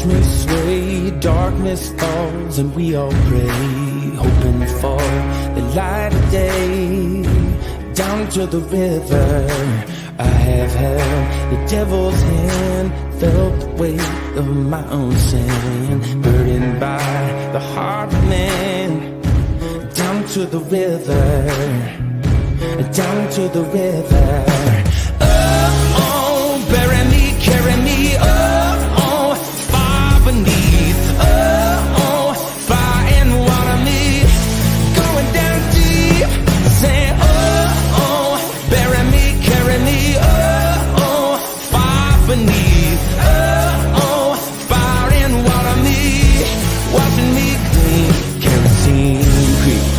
watch me sway, darkness falls and we all pray, hoping for the light of day. Down to the river, I have held the devil's hand, felt the weight of my own sin, burdened by the heart of man. Down to the river, down to the river. Oh, bury me, carry me, oh, far beneath, oh, fire and water me, going down deep, say, oh, bury me, carry me, oh, far beneath, oh, fire and water me, washing me clean, kerosene creek.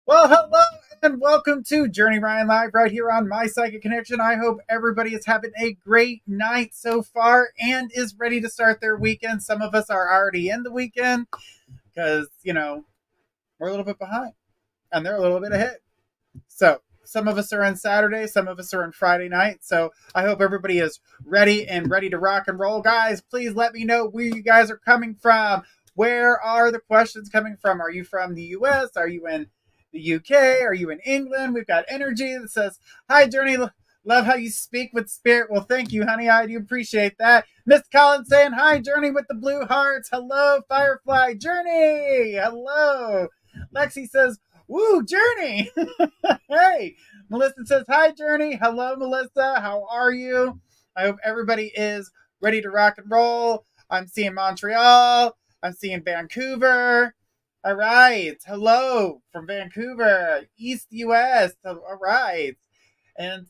Well, hello and welcome to Journey Ryan Live right here on My Psychic Connection. I hope everybody is having a great night so far and is ready to start their weekend. Some of us are already in the weekend because, we're a little bit behind and they're a little bit ahead. So some of us are on Saturday, some of us are on Friday night. So I hope everybody is ready to rock and roll. Guys, please let me know where you guys are coming from. Where are the questions coming from? Are you from the US? Are you in the UK? Are you in England? We've got energy that says, hi, Journey. Love how you speak with spirit. Well, thank you, honey. I do appreciate that. Miss Collins saying, hi, Journey with the blue hearts. Hello, Firefly. Journey. Hello. Lexi says, woo, Journey. Hey. Melissa says, hi, Journey. Hello, Melissa. How are you? I hope everybody is ready to rock and roll. I'm seeing Montreal. I'm seeing Vancouver. All right. Hello from Vancouver, East US. All right. And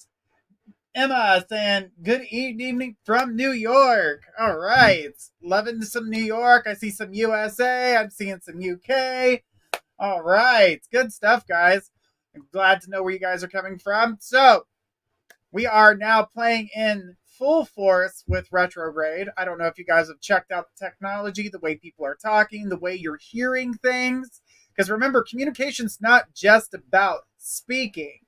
Emma saying, good evening from New York. All right. Loving some New York. I see some USA. I'm seeing some UK. All right. Good stuff, guys. I'm glad to know where you guys are coming from. So we are now playing in full force with retrograde. I don't know if you guys have checked out the technology, the way people are talking, the way you're hearing things. Because remember, communication's not just about speaking.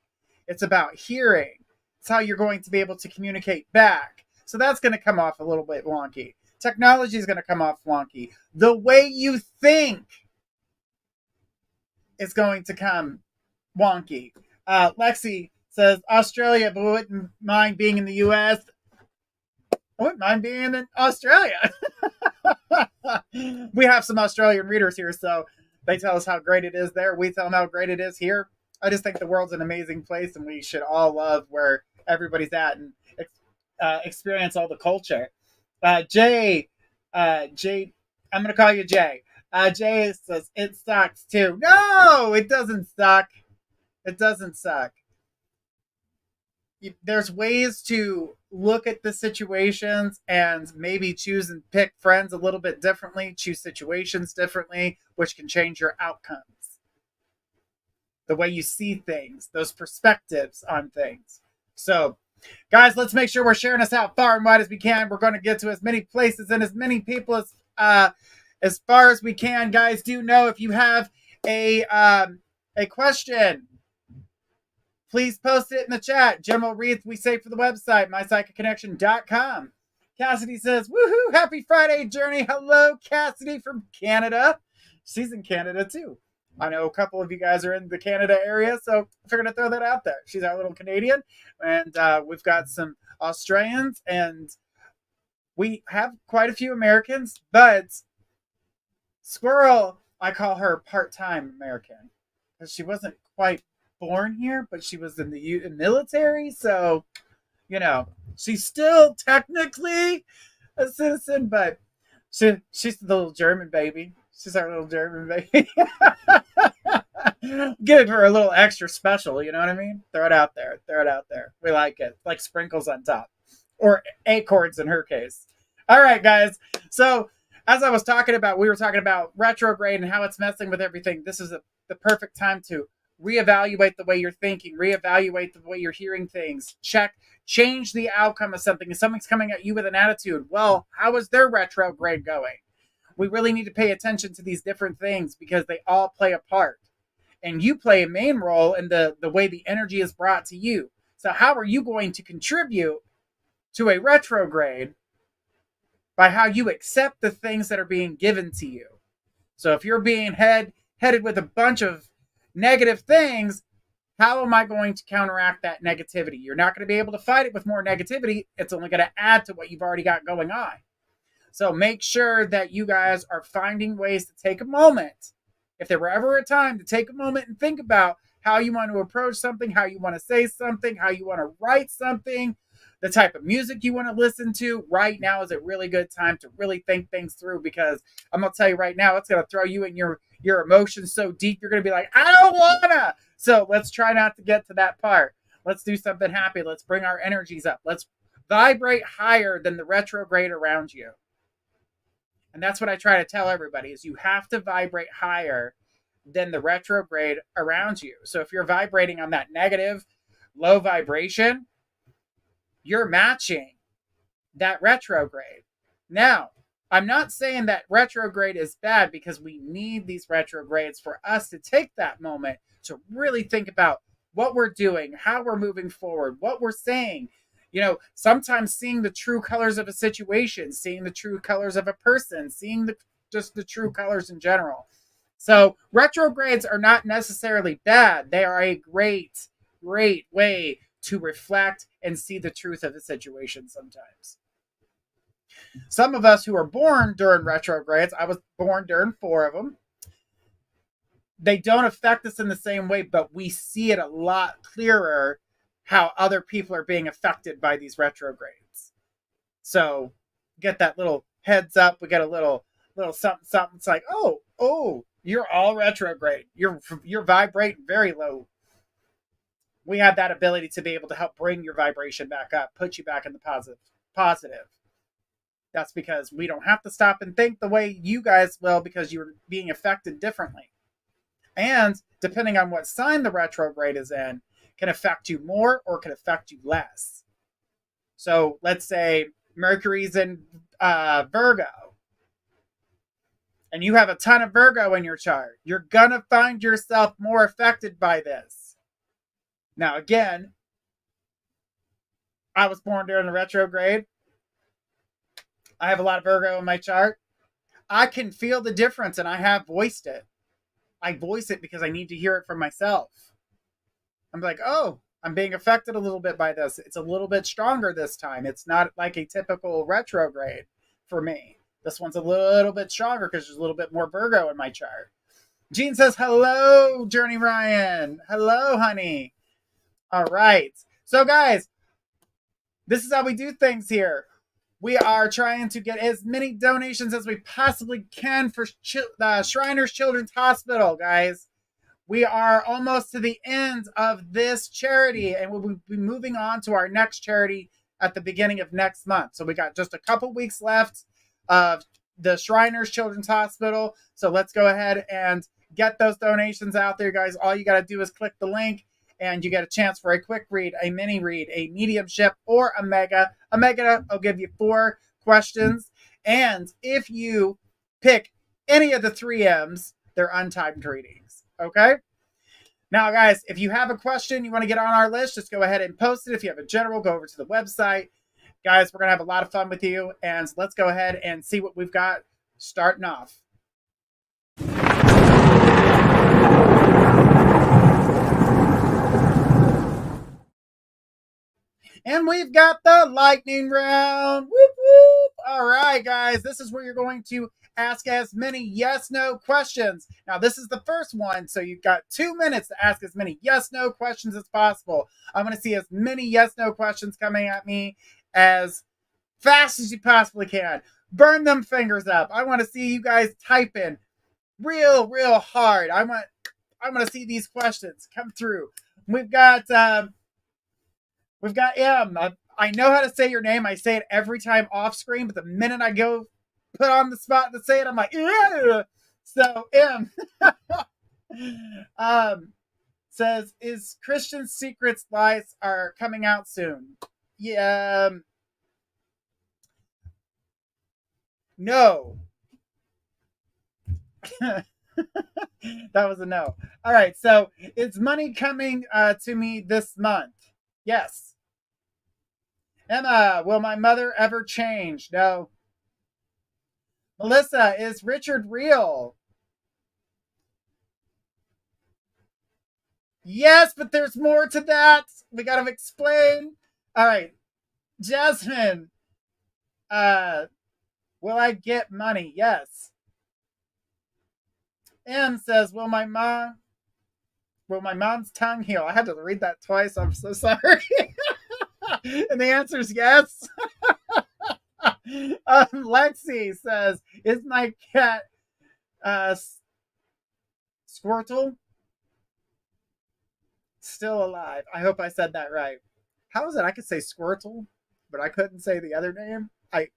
It's about hearing. It's how you're going to be able to communicate back. So that's going to come off a little bit wonky. Technology is going to come off wonky. The way you think is going to come wonky. Lexi says, Australia, but wouldn't mind being in the US. I wouldn't mind being in Australia. We have some Australian readers here, so they tell us how great it is there. We tell them how great it is here. I just think the world's an amazing place, and we should all love where everybody's at and experience all the culture. Jay, I'm going to call you Jay. Jay says, it sucks too. No, it doesn't suck. It doesn't suck. There's ways to look at the situations and maybe choose and pick friends a little bit differently, choose situations differently, which can change your outcomes. The way you see things, those perspectives on things. So, guys, let's make sure we're sharing this out far and wide as we can. We're going to get to as many places and as many people as far as we can. Guys, do know if you have a question, please post it in the chat. General reads we say for the website, mypsychicconnection.com. Cassidy says, woohoo, happy Friday, Journey. Hello, Cassidy from Canada. She's in Canada, too. I know a couple of you guys are in the Canada area, so I figured I'd throw that out there. She's our little Canadian, and we've got some Australians, and we have quite a few Americans, but Squirrel, I call her part-time American, because she wasn't quite born here, but she was in the military, so she's still technically a citizen, but she's the little German baby. She's our little German baby. Give her a little extra special, you know what I mean? Throw it out there. We like it. Like sprinkles on top, or acorns in her case. All right, guys. So as I was talking about, we were talking about retrograde and how it's messing with everything. This is the perfect time to reevaluate the way you're thinking, reevaluate the way you're hearing things, change the outcome of something. If something's coming at you with an attitude, well, how is their retrograde going? We really need to pay attention to these different things because they all play a part. And you play a main role in the way the energy is brought to you. So how are you going to contribute to a retrograde by how you accept the things that are being given to you. So if you're being headed with a bunch of negative things, how am I going to counteract that negativity? You're not going to be able to fight it with more negativity. It's only going to add to what you've already got going on. So make sure that you guys are finding ways to take a moment. If there were ever a time to take a moment and think about how you want to approach something, how you want to say something, how you want to write something, the type of music you want to listen to, right now is a really good time to really think things through, because I'm going to tell you right now, it's going to throw you in your emotions so deep, you're going to be like, I don't wanna. So let's try not to get to that part. Let's do something happy. Let's bring our energies up. Let's vibrate higher than the retrograde around you. And that's what I try to tell everybody, is you have to vibrate higher than the retrograde around you. So if you're vibrating on that negative, low vibration, you're matching that retrograde. Now, I'm not saying that retrograde is bad, because we need these retrogrades for us to take that moment to really think about what we're doing, how we're moving forward, what we're saying. You know, sometimes seeing the true colors of a situation, seeing the true colors of a person, seeing just the true colors in general. So retrogrades are not necessarily bad. They are a great way to reflect and see the truth of a situation sometimes. Some of us who are born during retrogrades, I was born during 4 of them, they don't affect us in the same way, but we see it a lot clearer how other people are being affected by these retrogrades. So get that little heads up. We get a little something. It's like, oh, you're all retrograde. You're vibrating very low. We have that ability to be able to help bring your vibration back up, put you back in the positive. That's because we don't have to stop and think the way you guys will, because you're being affected differently. And depending on what sign the retrograde is in, can affect you more or can affect you less. So let's say Mercury's in Virgo, and you have a ton of Virgo in your chart. You're going to find yourself more affected by this. Now, again, I was born during the retrograde. I have a lot of Virgo in my chart. I can feel the difference, and I have voiced it. I voice it because I need to hear it from myself. I'm like, oh, I'm being affected a little bit by this. It's a little bit stronger this time. It's not like a typical retrograde for me. This one's a little bit stronger because there's a little bit more Virgo in my chart. Jean says, hello, Journey Ryan. Hello, honey. All right. So, guys, this is how we do things here. We are trying to get as many donations as we possibly can for the Shriners Children's Hospital, guys. We are almost to the end of this charity, and we'll be moving on to our next charity at the beginning of next month. So we got just a couple weeks left of the Shriners Children's Hospital. So let's go ahead and get those donations out there, guys. All you got to do is click the link, and you get a chance for a quick read, a mini read, a mediumship, or a mega. A mega will give you 4 questions. And if you pick any of the 3 M's, they're untimed readings. Okay? Now, guys, if you have a question you want to get on our list, just go ahead and post it. If you have a general, go over to the website. Guys, we're going to have a lot of fun with you. And let's go ahead and see what we've got starting off. And we've got the lightning round. Whoop, whoop. All right, guys, this is where you're going to ask as many yes-no questions. Now, this is the first one, so you've got 2 minutes to ask as many yes-no questions as possible. I'm going to see as many yes-no questions coming at me as fast as you possibly can. Burn them fingers up. I want to see you guys typing real hard. I want to see these questions come through. We've got M. I know how to say your name. I say it every time off screen, but the minute I go put on the spot to say it, I'm like, ew. So M says, is Christian Secrets Lies are coming out soon? Yeah. No. That was a no. All right. So is money coming to me this month? Yes. Emma, will my mother ever change? No. Melissa, is Richard real? Yes, but there's more to that. We gotta explain. All right. Jasmine, uh, will I get money? Yes. M says, will my mom's tongue heal? I had to read that twice. I'm so sorry. And the answer is yes. Lexi says, is my cat uh, Squirtle still alive? I hope I said that right. How is it? I could say Squirtle, but I couldn't say the other name. I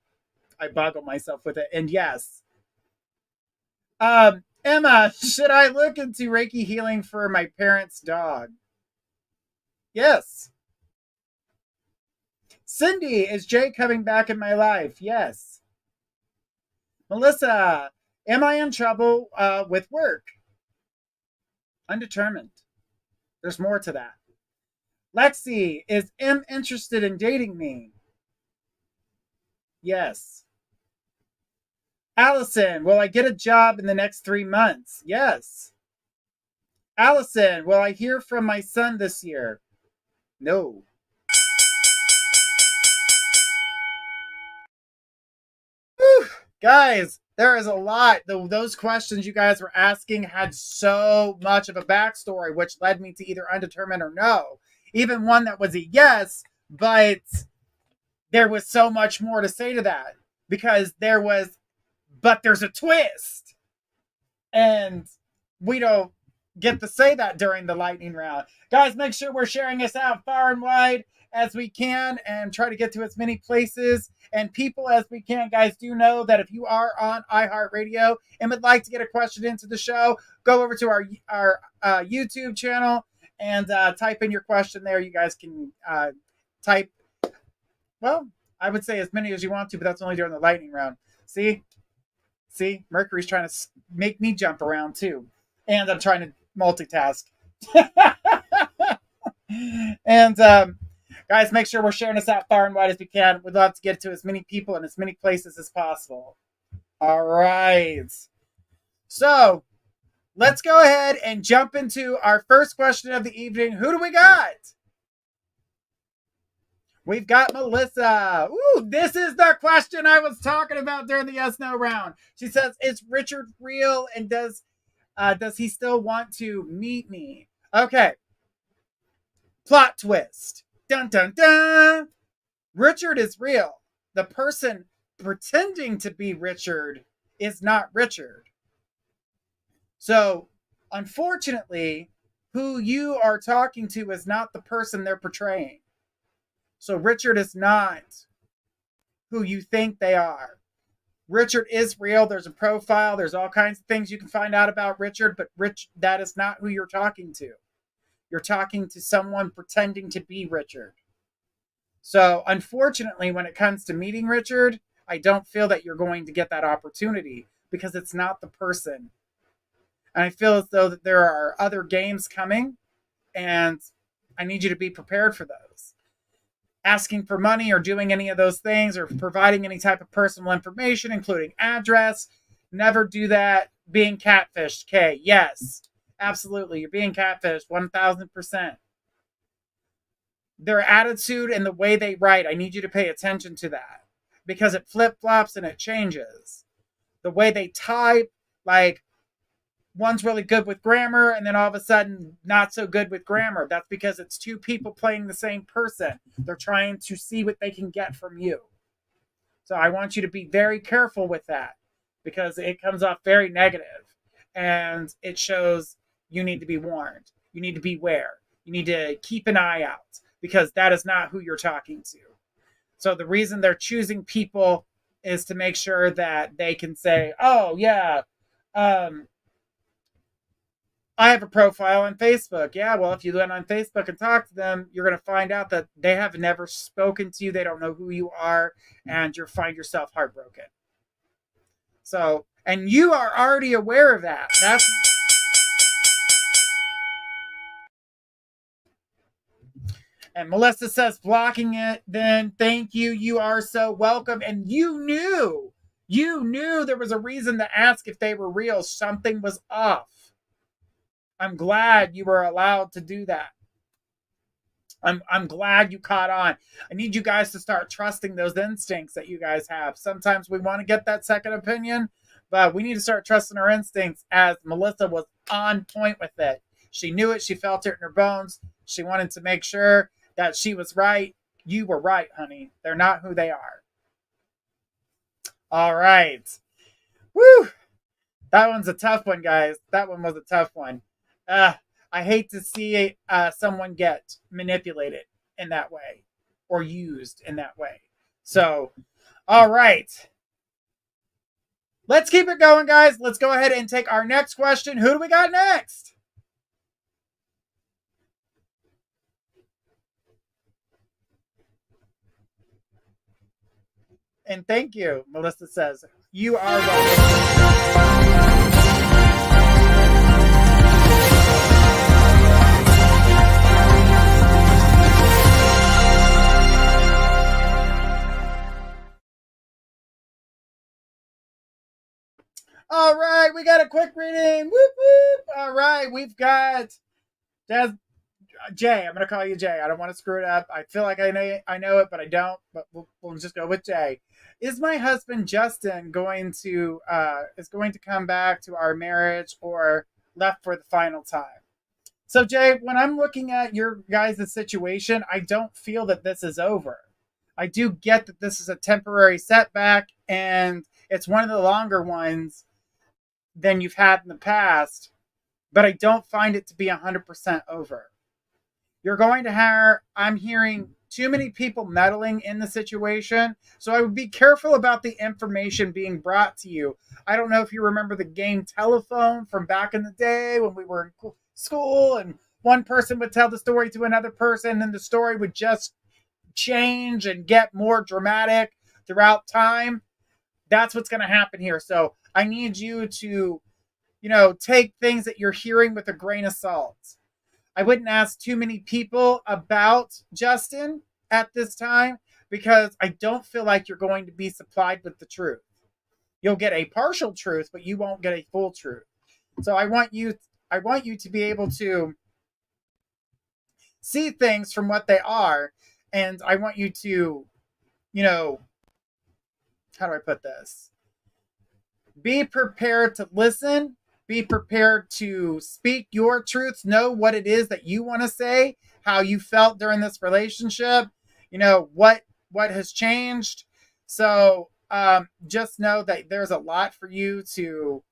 boggle myself with it. And yes. Emma, should I look into Reiki healing for my parents' dog? Yes. Cindy, is Jay coming back in my life? Yes. Melissa, am I in trouble with work? Undetermined. There's more to that. Lexi, is M interested in dating me? Yes. Allison, will I get a job in the next 3 months? Yes. Allison, will I hear from my son this year? No. Whew. Guys, there is a lot. Those questions you guys were asking had so much of a backstory, which led me to either undetermined or no. Even one that was a yes, but there was so much more to say to that because but there's a twist. And we don't get to say that during the lightning round. Guys, make sure we're sharing this out far and wide as we can and try to get to as many places and people as we can. Guys, do know that if you are on iHeartRadio and would like to get a question into the show, go over to our YouTube channel and type in your question there. You guys can type, well, I would say as many as you want to, but that's only during the lightning round. See, Mercury's trying to make me jump around too. And I'm trying to multitask. And guys, make sure we're sharing this out far and wide as we can. We'd love to get to as many people in as many places as possible. All right. So let's go ahead and jump into our first question of the evening. Who do we got? We've got Melissa. Ooh, this is the question I was talking about during the yes no round. She says, "Is Richard real, and does he still want to meet me?" Okay. Plot twist. Dun dun dun. Richard is real. The person pretending to be Richard is not Richard. So, unfortunately, who you are talking to is not the person they're portraying. So Richard is not who you think they are. Richard is real. There's a profile. There's all kinds of things you can find out about Richard, but that is not who you're talking to. You're talking to someone pretending to be Richard. So unfortunately, when it comes to meeting Richard, I don't feel that you're going to get that opportunity because it's not the person. And I feel as though that there are other games coming, and I need you to be prepared for those. Asking for money or doing any of those things or providing any type of personal information, including address, never do that. Being catfished, okay, yes, absolutely, you're being catfished 1000%. Their attitude and the way they write, I need you to pay attention to that because it flip-flops and it changes. The way they type, like one's really good with grammar and then all of a sudden not so good with grammar. That's because it's two people playing the same person. They're trying to see what they can get from you. So I want you to be very careful with that because it comes off very negative and it shows you need to be warned. You need to beware. You need to keep an eye out because that is not who you're talking to. So the reason they're choosing people is to make sure that they can say, oh yeah, I have a profile on Facebook. Yeah, well, if you went on Facebook and talk to them, you're going to find out that they have never spoken to you. They don't know who you are, and you'll find yourself heartbroken. So, and you are already aware of that. And Melissa says, blocking it, then thank you. You are so welcome. And you You knew there was a reason to ask if they were real. Something was off. I'm glad you were allowed to do that. I'm glad you caught on. I need you guys to start trusting those instincts that you guys have. Sometimes we want to get that second opinion, but we need to start trusting our instincts, as Melissa was on point with it. She knew it. She felt it in her bones. She wanted to make sure that she was right. You were right, honey. They're not who they are. All right. Woo! That one's a tough one, guys. That one was a tough one. I hate to see someone get manipulated in that way or used in that way. So, all right. Let's keep it going, guys. Let's go ahead and take our next question. Who do we got next? And thank you, Melissa says. You are welcome. All right, we got a quick reading. Whoop, whoop. All right, we've got Jay. I'm going to call you Jay. I don't want to screw it up. I feel like I know it, but I don't. But we'll just go with Jay. Is my husband Justin going to come back to our marriage, or left for the final time? So Jay, when I'm looking at your guys' situation, I don't feel that this is over. I do get that this is a temporary setback, and it's one of the longer ones than you've had in the past, but I don't find it to be 100% over. You're going to have, I'm hearing too many people meddling in the situation, so I would be careful about the information being brought to you. I don't know if you remember the game Telephone from back in the day when we were in school, and one person would tell the story to another person, and the story would just change and get more dramatic throughout time. That's what's going to happen here. So I need you to, take things that you're hearing with a grain of salt. I wouldn't ask too many people about Justin at this time, because I don't feel like you're going to be supplied with the truth. You'll get a partial truth, but you won't get a full truth. So I want you to be able to see things from what they are, and I want you to, how do I put this? Be prepared to listen. Be prepared to speak your truths. Know what it is that you want to say, how you felt during this relationship, what has changed. So just know that there's a lot for you to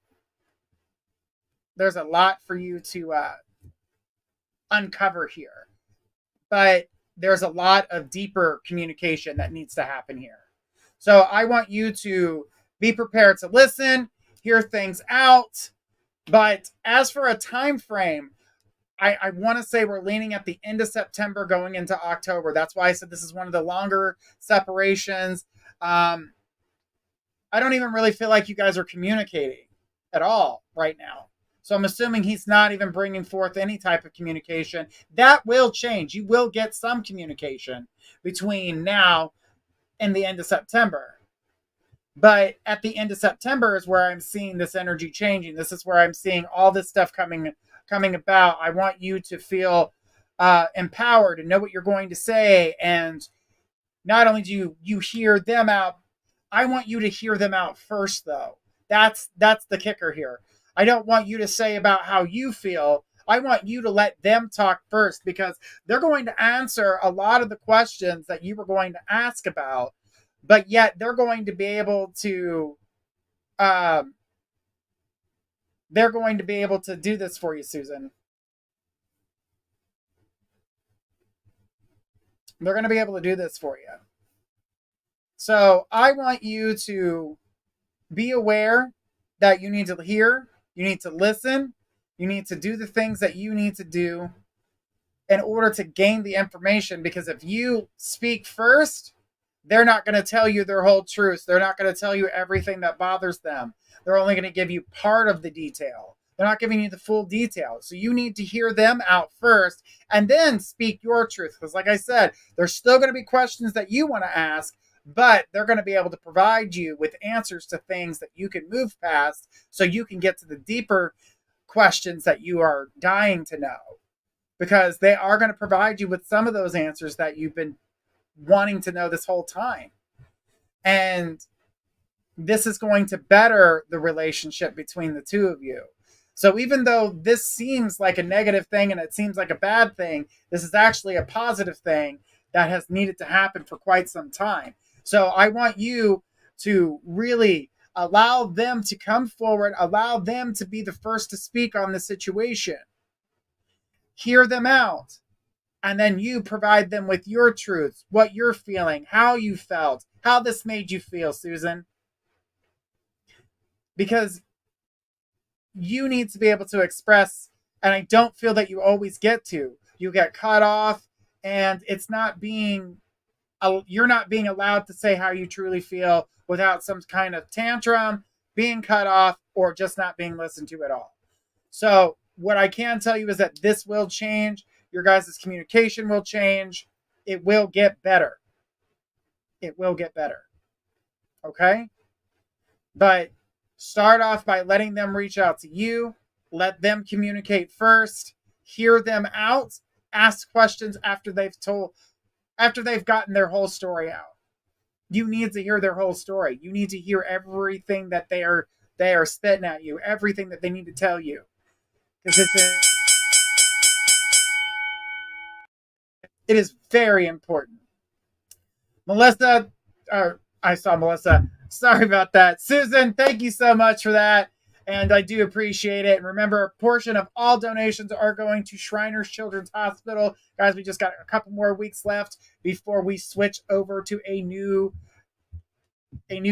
uncover here. But there's a lot of deeper communication that needs to happen here. So I want you to be prepared to listen, hear things out. But as for a time frame, I want to say we're leaning at the end of September going into October. That's why I said this is one of the longer separations. I don't even really feel like you guys are communicating at all right now. So I'm assuming he's not even bringing forth any type of communication. That will change. You will get some communication between now and the end of September. But at the end of September is where I'm seeing this energy changing. This is where I'm seeing all this stuff coming about. I want you to feel empowered and know what you're going to say. And not only do you hear them out, I want you to hear them out first, though. That's the kicker here. I don't want you to say about how you feel. I want you to let them talk first, because they're going to answer a lot of the questions that you were going to ask about, but yet they're going to be able to do this for you, Susan. They're going to be able to do this for you. So I want you to be aware that you need to hear, you need to listen, you need to do the things that you need to do in order to gain the information. Because if you speak first, they're not going to tell you their whole truth. They're not going to tell you everything that bothers them. They're only going to give you part of the detail. They're not giving you the full detail. So you need to hear them out first and then speak your truth. Because like I said, there's still going to be questions that you want to ask, but they're going to be able to provide you with answers to things that you can move past so you can get to the deeper questions that you are dying to know, because they are going to provide you with some of those answers that you've been wanting to know this whole time. And this is going to better the relationship between the two of you. So even though this seems like a negative thing and it seems like a bad thing, this is actually a positive thing that has needed to happen for quite some time. So I want you to really allow them to come forward, allow them to be the first to speak on the situation. Hear them out. And then you provide them with your truths, what you're feeling, how you felt, how this made you feel, Susan. Because you need to be able to express, and I don't feel that you always get to. You get cut off, and it's not being, you're not being allowed to say how you truly feel without some kind of tantrum, being cut off, or just not being listened to at all. So what I can tell you is that this will change. Your guys' communication will change. It will get better. It will get better. Okay? But start off by letting them reach out to you. Let them communicate first. Hear them out. Ask questions after they've gotten their whole story out. You need to hear their whole story. You need to hear everything that they are spitting at you, everything that they need to tell you. Because it is very important. Melissa, I saw Melissa. Sorry about that. Susan, thank you so much for that. And I do appreciate it. And remember, a portion of all donations are going to Shriners Children's Hospital. Guys, we just got a couple more weeks left before we switch over to a new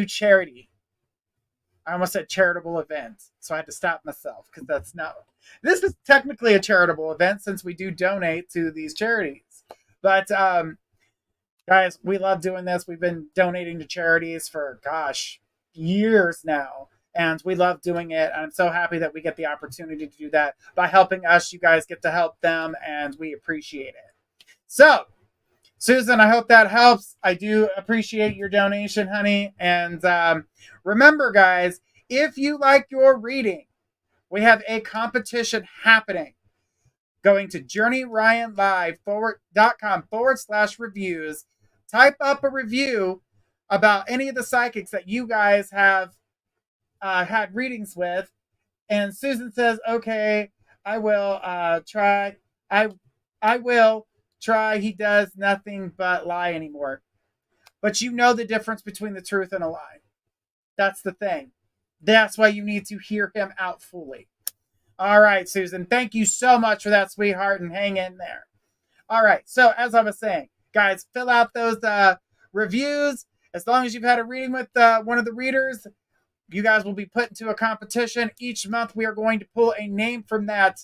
charity. I almost said charitable event, so I had to stop myself because that's not. This is technically a charitable event since we do donate to these charities. But guys, we love doing this. We've been donating to charities for, years now. And we love doing it. I'm so happy that we get the opportunity to do that. By helping us, you guys get to help them, and we appreciate it. So, Susan, I hope that helps. I do appreciate your donation, honey. And remember, guys, if you like your reading, we have a competition happening. Going to journeyryanlive.com/reviews. Type up a review about any of the psychics that you guys have had readings with. And Susan says, okay, I will try. I will try. He does nothing but lie anymore. But you know the difference between the truth and a lie. That's the thing. That's why you need to hear him out fully. All right, Susan, thank you so much for that, sweetheart, and hang in there. All right, so as I was saying, guys, fill out those reviews. As long as you've had a reading with one of the readers, you guys will be put into a competition. Each month we are going to pull a name from that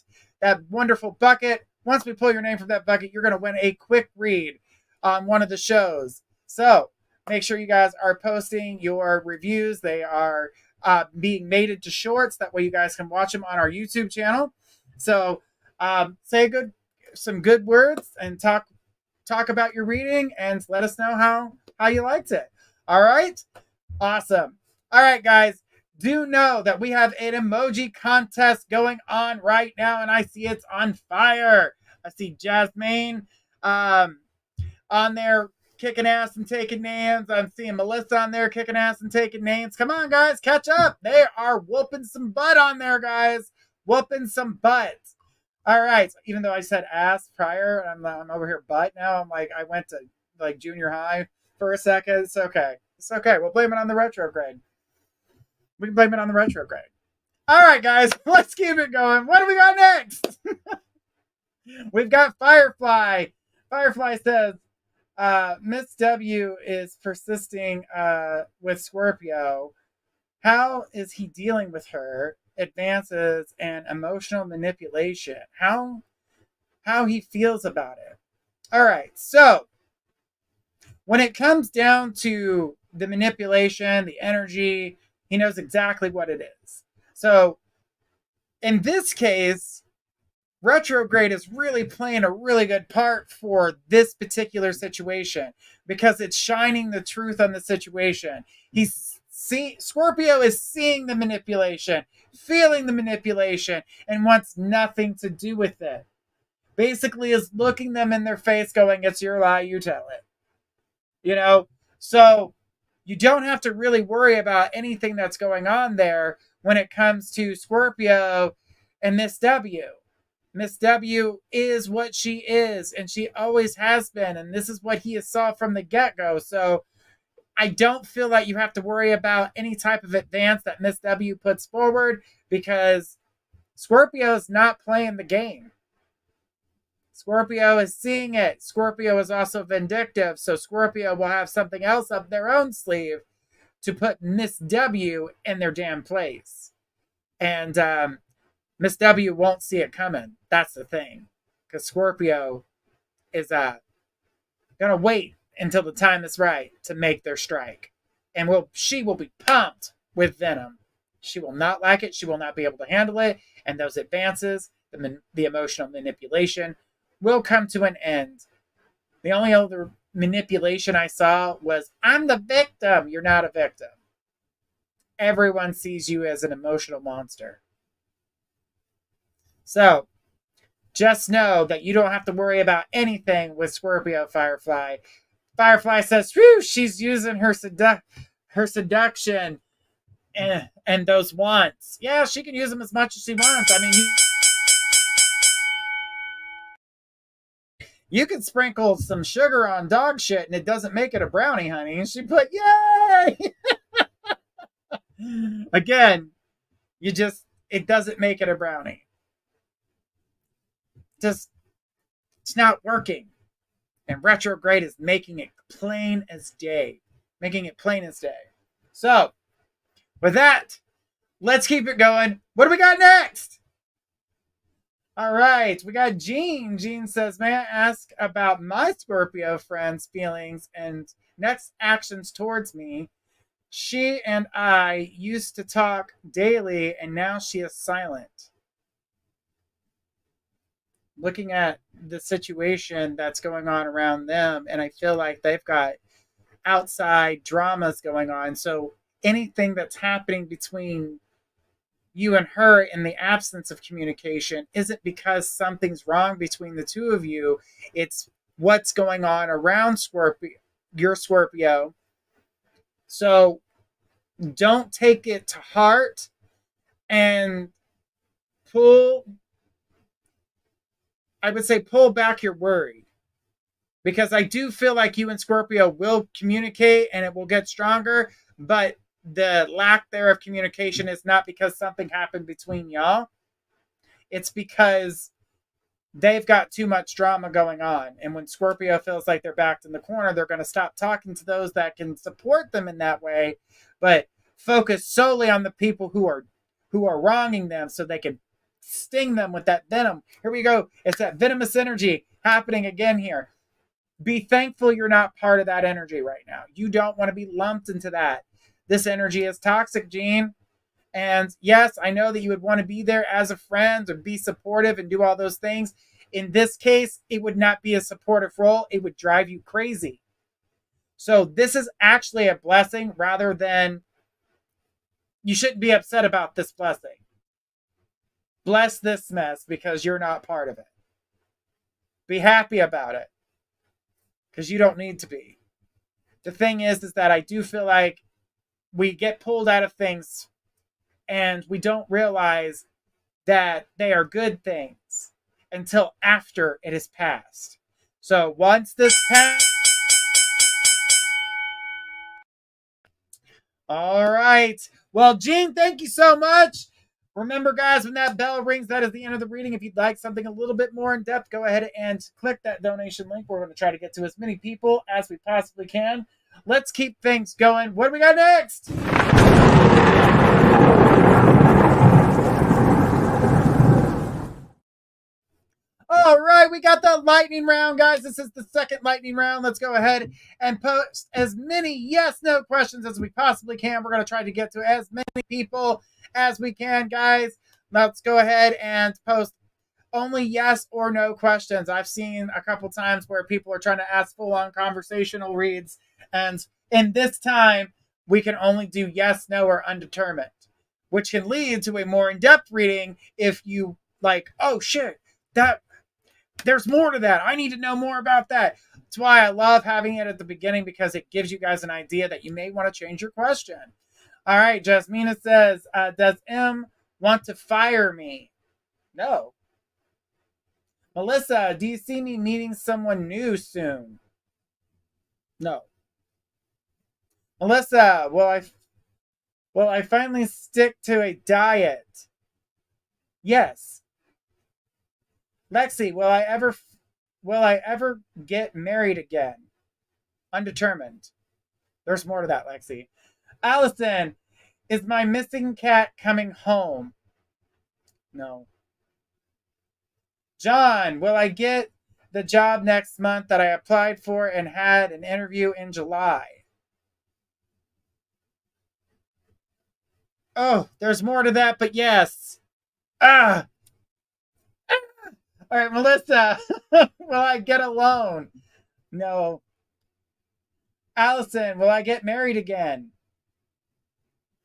wonderful bucket. Once we pull your name from that bucket, you're going to win a quick read on one of the shows. So make sure you guys are posting your reviews. They are being made into shorts. That way you guys can watch them on our YouTube channel. So say some good words and talk about your reading and let us know how you liked it. All right? Awesome. All right, guys. Do know that we have an emoji contest going on right now, and I see it's on fire. I see Jasmine on there kicking ass and taking names. I'm seeing Melissa on there kicking ass and taking names. Come on, guys, catch up. They are whooping some butt on there, guys. Whooping some butt. All right. Even though I said ass prior, and I'm over here butt now. I'm like, I went to like junior high for a second. It's okay. It's okay. We'll blame it on the retrograde. We can blame it on the retrograde. All right, guys, let's keep it going. What do we got next? We've got Firefly. Firefly says, Miss W is persisting with Scorpio. How is he dealing with her? Advances and emotional manipulation. How he feels about it. All right, so when it comes down to the manipulation, the energy, he knows exactly what it is. So in this case, retrograde is really playing a really good part for this particular situation because it's shining the truth on the situation. Scorpio is seeing the manipulation, feeling the manipulation, and wants nothing to do with it. Basically is looking them in their face going, it's your lie, you tell it. You know? So you don't have to really worry about anything that's going on there when it comes to Scorpio and Miss W. Miss W is what she is, and she always has been, and this is what he saw from the get-go. So I don't feel like you have to worry about any type of advance that Miss W puts forward because Scorpio is not playing the game. Scorpio is seeing it. Scorpio is also vindictive, so Scorpio will have something else up their own sleeve to put Miss W in their damn place. And Miss W won't see it coming. That's the thing. Because Scorpio is going to wait until the time is right to make their strike. And she will be pumped with venom. She will not like it. She will not be able to handle it. And those advances, the emotional manipulation, will come to an end. The only other manipulation I saw was, I'm the victim. You're not a victim. Everyone sees you as an emotional monster. So, just know that you don't have to worry about anything with Scorpio Firefly. Firefly says, whew, she's using her seduction and those wants. Yeah, she can use them as much as she wants. I mean, you can sprinkle some sugar on dog shit and it doesn't make it a brownie, honey. And she put, yay! Again, it doesn't make it a brownie. It's not working. And retrograde is making it plain as day. Making it plain as day. So, with that, let's keep it going. What do we got next? All right, we got Jean. Jean says, may I ask about my Scorpio friend's feelings and next actions towards me? She and I used to talk daily, and now she is silent. Looking at the situation that's going on around them, and I feel like they've got outside dramas going on. So anything that's happening between you and her in the absence of communication isn't because something's wrong between the two of you. It's what's going on around your Scorpio. So don't take it to heart and pull back your worry. Because I do feel like you and Scorpio will communicate and it will get stronger, but the lack there of communication is not because something happened between y'all. It's because they've got too much drama going on. And when Scorpio feels like they're backed in the corner, they're going to stop talking to those that can support them in that way, but focus solely on the people who are wronging them so they can sting them with that venom. Here we go. It's that venomous energy happening again here. Be thankful you're not part of that energy right now. You don't want to be lumped into that. This energy is toxic, Jean. And yes, I know that you would want to be there as a friend or be supportive and do all those things. In this case, it would not be a supportive role. It would drive you crazy. So this is actually a blessing rather than you shouldn't be upset about this blessing. Bless this mess because you're not part of it. Be happy about it because you don't need to be. The thing is that I do feel like we get pulled out of things and we don't realize that they are good things until after it is passed. So once this passed, all right. Well, Jean, thank you so much. Remember, guys, when that bell rings, that is the end of the reading. If you'd like something a little bit more in depth, go ahead and click that donation link. We're going to try to get to as many people as we possibly can. Let's keep things going. What do we got next? All right, we got the lightning round, guys. This is the second lightning round. Let's go ahead and post as many yes/no questions as we possibly can. We're going to try to get to as many people as we can, guys. Let's go ahead and post only yes or no questions. I've seen a couple times where people are trying to ask full-on conversational reads, and in this time, we can only do yes, no, or undetermined, which can lead to a more in-depth reading if you like, oh shit, that there's more to that. I need to know more about that. That's why I love having it at the beginning, because it gives you guys an idea that you may want to change your question. All right, Jasmina says, does M want to fire me? No. Melissa, do you see me meeting someone new soon? No. Melissa, will I finally stick to a diet? Yes. Lexi, will I ever get married again? Undetermined. There's more to that, Lexi. Allison, is my missing cat coming home? No. John, will I get the job next month that I applied for and had an interview in July? Oh, there's more to that, but yes. Ah. All right, Melissa, will I get a loan? No. Allison, will I get married again?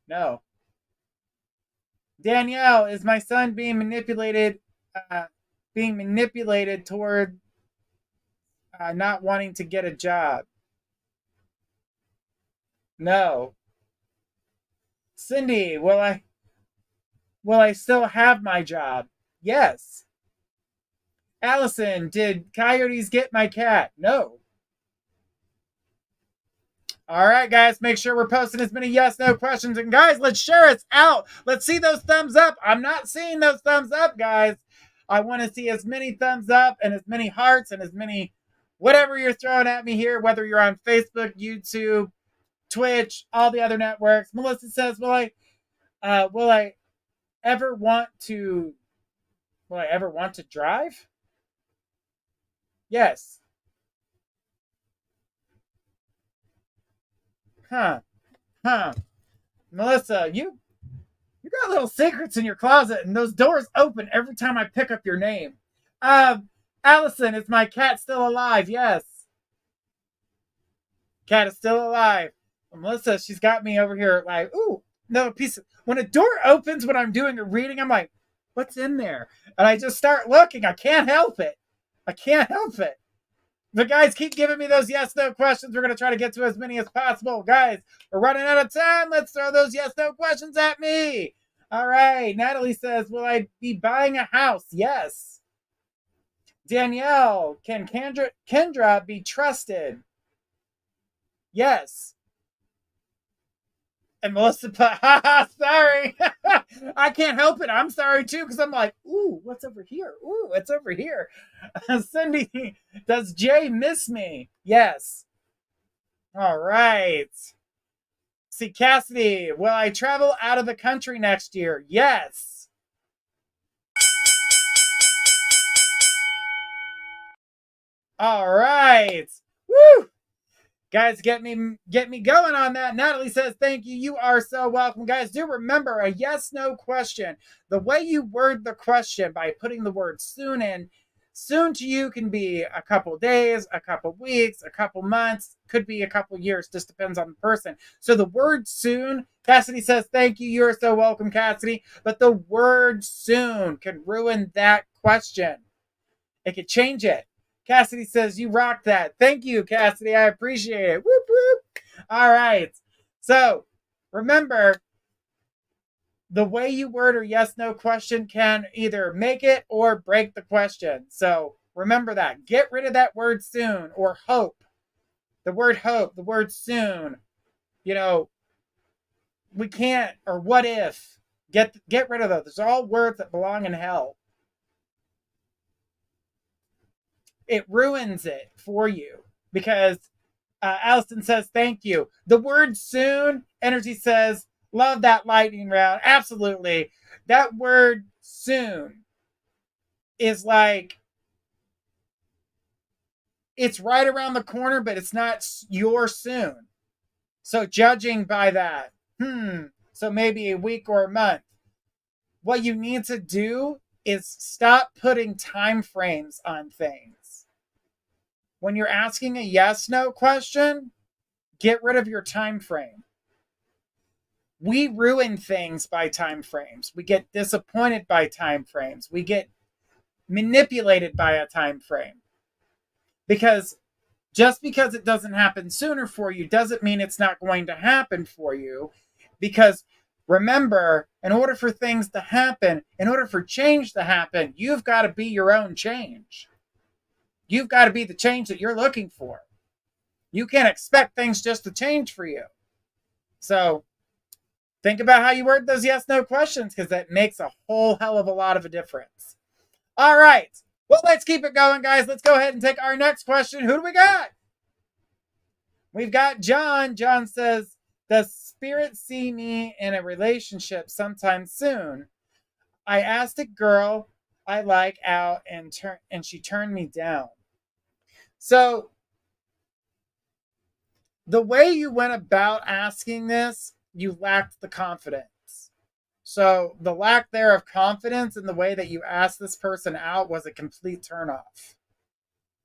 No. Danielle, is my son being manipulated toward not wanting to get a job? No. Cindy, will I still have my job? Yes. Allison, did coyotes get my cat? No. All right, guys, make sure we're posting as many yes, no questions. And guys, let's share us out. Let's see those thumbs up. I'm not seeing those thumbs up, guys. I want to see as many thumbs up and as many hearts and as many whatever you're throwing at me here, whether you're on Facebook, YouTube, Twitch, all the other networks. Melissa says, will I ever want to drive? Yes. Huh. Melissa, you got little secrets in your closet, and those doors open every time I pick up your name. Allison, is my cat still alive? Yes. Cat is still alive. Melissa, she's got me over here like, ooh, no piece of... When a door opens when I'm doing a reading, I'm like, what's in there? And I just start looking. I can't help it. But guys, keep giving me those yes, no questions. We're going to try to get to as many as possible. Guys, we're running out of time. Let's throw those yes, no questions at me. All right. Natalie says, will I be buying a house? Yes. Danielle, can Kendra be trusted? Yes. And Melissa put, haha, sorry. I can't help it. I'm sorry too, because I'm like, ooh, what's over here? Ooh, it's over here. Cindy, does Jay miss me? Yes. All right. See, Cassidy, will I travel out of the country next year? Yes. All right. Woo! Guys, get me going on that. Natalie says, thank you. You are so welcome. Guys, do remember a yes, no question. The way you word the question by putting the word soon in, soon to you can be a couple days, a couple weeks, a couple months, could be a couple years, just depends on the person. So the word soon, Cassidy says, thank you. You're so welcome, Cassidy. But the word soon can ruin that question. It could change it. Cassidy says, you rock that. Thank you, Cassidy. I appreciate it. Whoop, whoop. All right. So remember, the way you word a yes, no question can either make it or break the question. So remember that. Get rid of that word soon or hope. The word hope, the word soon. You know, we can't, or what if. Get rid of those. Those are all words that belong in hell. It ruins it for you because Allison says, thank you. The word soon, energy says, love that lightning round. Absolutely. That word soon is like, it's right around the corner, but it's not your soon. So judging by that, so maybe a week or a month. What you need to do is stop putting time frames on things. When you're asking a yes/no question, get rid of your time frame. We ruin things by time frames. We get disappointed by time frames. We get manipulated by a time frame. Because just because it doesn't happen sooner for you doesn't mean it's not going to happen for you. Because remember, in order for things to happen, in order for change to happen, you've got to be your own change. You've got to be the change that you're looking for. You can't expect things just to change for you. So think about how you word those yes/no questions, because that makes a whole hell of a lot of a difference. All right. Well, let's keep it going, guys. Let's go ahead and take our next question. Who do we got? We've got John. John says, does spirit see me in a relationship sometime soon? I asked a girl I like out and she turned me down. So the way you went about asking this, you lacked the confidence. So the lack there of confidence in the way that you asked this person out was a complete turnoff.